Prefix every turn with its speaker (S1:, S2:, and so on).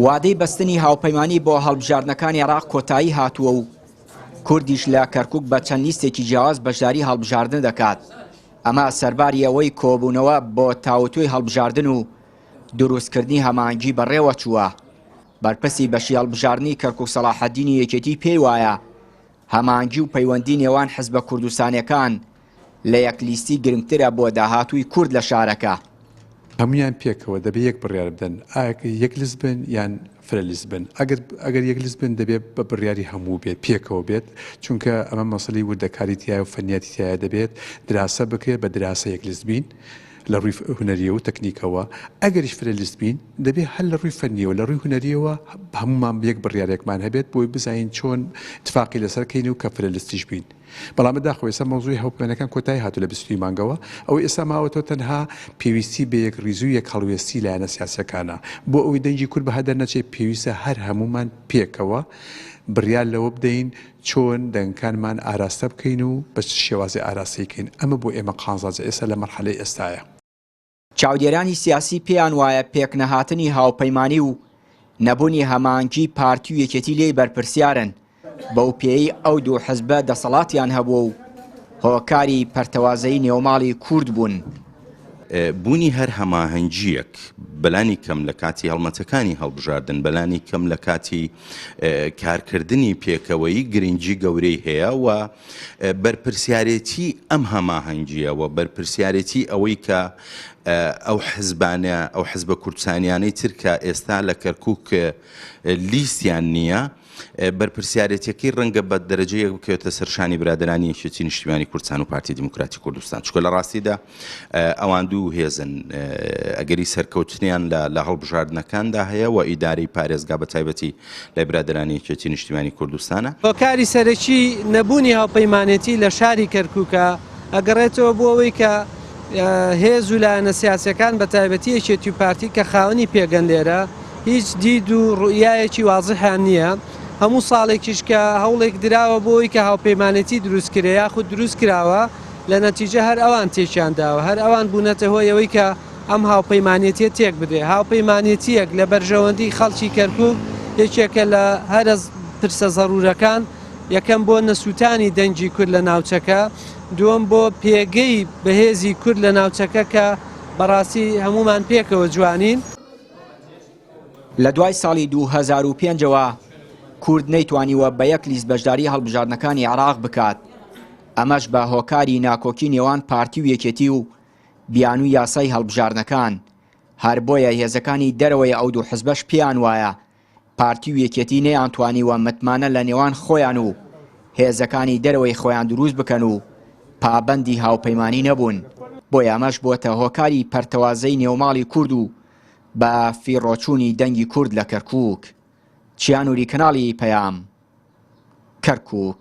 S1: وادەی بەستنی هاوپەیمانی بۆ هەڵبژاردنەکانی عێراق کۆتایی هاتووە و کوردیش لە کەرکووک بە چەند لیستێکی جیاواز بەشداری هەڵبژاردن دەکات. ئەمە سەرباری ئەوەی کۆبوونەوە بۆ تاوتوی هەڵبژاردن و دروستکردنی هەمانگی بەڕێوە چووە. بەرپرسی بەشی هەڵبژاردنی کەرکووک سەلاحەددینی یەکێتی پێی وایە هەمانگی و پەیوەندی نێوان حیزبە کوردستانیەکان لە یەک لیستی گرنگترە بۆ داهاتووی کورد لە شارەکە.
S2: هەمویان پێکەوە دەبێت یەک بڕیار بدەن، یەک لیست بن یان فرە لیست بن. ئەگەر یەک لیست بن دەبێت بە بڕیاری هەموو بێت، پێکەوە بێت، چونکە ئەمە مەسەلەی وردەکاری تایە و فەنیاتی تایە دەبێت دراسە بکرێت بە دراسە یەک لیست بین لە ڕووی هونەریە و تەکنیکەوە. ئەگەریش فرە لیست بین دەبێت هەر لە ڕووی فەنیەوە لە ڕووی هونەریەوە هەمومان یەک بڕیارێکمان هەبێت بۆی بزانین چۆن اتفاقی لەسەرکەین و کە فرە لیستیش بین. بەڵام داخۆ ئێستا مەوزوعی هەوپەیمانیەکان کۆتایی هاتوو لە 20 مانگەوە، ئەوەی ئێستا ماوەتەوە تەنها پێویستی بە یەک ڕیزوو یەک هەڵوێستی لایەنە سیاسەکانە بۆ ئەوەی دەنگی کورد بەهەدەر نەچێت. پێویستە هەر هەمومان پێکەوە بڕیار لەوە بدەین چۆن دەنگەکانمان ئاراستە بکەین و بە شێوازی ئاراستەیکەین. ئەمە بۆ ئێمە قازانجە ئێستا لە مەرحەلەی ئێستایە.
S1: چاودێرانی سیاسی پێیان وایە پێکنەهاتنی هاوپەیمانی و نەبوونی هەمانگی پارتی و یەکێتی لێی بەرپرسیارن. بەو پێی ئەو دوو حیزبە دەسەڵاتیان هەبووە و هۆکاری پەرتەوازەی نێوماڵی کورد بوون.
S3: بوونی هەر هەماهەنگیەک بەلانی کەم لە کاتی هەڵمەتەکانی هەڵبژاردن، بەلانی کەم لە کاتی کارکردنی پێکەوەی گرنگی گەورەی هەیە و بەرپرسیارەتی ئەم هەماهەنگیە و بەرپرسیارەتی ئەوەی کە ئەو حیزبانە ئەو حیزبە کوردستانیانەی ترکە ئێستا لە کەرکووک لیستیان نییە، بەرپرسیارەتەکەی ڕەنگە بە دەرەجەیەک بکەوێتە سەرشانی برادرانی یەکێتی نیشتیمانی کوردستان و پارتی دیموکراتی کوردستان. چونکە لە ڕاستیدا ئەوان دوو هێزن، ئەگەری سەرکەوتنیان لە هەڵبژاردنەکاندا هەیە و ئیدارەی پارێزگا بە تایبەتی لای برادرانی یەکێتی نیشتیمانی کوردستانە.
S4: هۆکاری سەرەکی نەبوونی هاوپەیمانێتی لە شاری کەرکووکە ئەگەڕێتەوە بۆ ئەوەی کە هێز و لایەنە سیاسیەکان بە تایبەتی یەکێتی و پارتی کە خاوەنی پێگەندێرە هیچ دید و ڕوئیایەکی وازحیان نییە. هەموو ساڵێکیش کە هەوڵێک دراوە بۆی کە هاوپەیمانێتی دروستکرێ یاخود دروست کراوە لە نەتیجە هەر ئەوان تێکیان داوە، هەر ئەوان بوونەتە هۆی ئەوەی کە ئەم هاوپەیمانێتیە تێک بدرێ. هاوپەیمانێتیەک لە بەرژەوەندی خەڵکی کەرکووک یەکێکە لە هەرە پرسە زەڕورەکان، یەکەم بۆ نەسووتانی دەنگی کورد لە ناوچەکە، دووەم بۆ پێگەی بەهێزی کورد لە ناوچەکە کە بەڕاستی هەمومان پێکەوە جوانین.
S1: لە دوای ساڵی 2005ەوە کورد نەیتوانیوە بە یەک لیست بەشداری هەڵبژاردنەکانی عێراق بکات. ئەمەش بە هۆکاری ناکۆکی نێوان پارتی و یەکێتی و بیان و یاسای هەڵبژاردنەکان. هەر بۆیە هێزەکانی دەرەوەی ئەو دوو حیزبەش پێیان وایە پارتی و یەکێتی نەیانتوانیوە متمانە لە نێوان خۆیان و هێزەکانی دەرەوەی خۆیان دروست بکەن و پابەندی هاوپەیمانی نەبوون. بۆیە ئەمەش بووەتە هۆکاری پەرتەوازەی نێوماڵی کورد و بە فیڕۆچوونی دەنگی کورد لە کەرکووک. چیانوری کەناڵی پەیام، کەرکووک.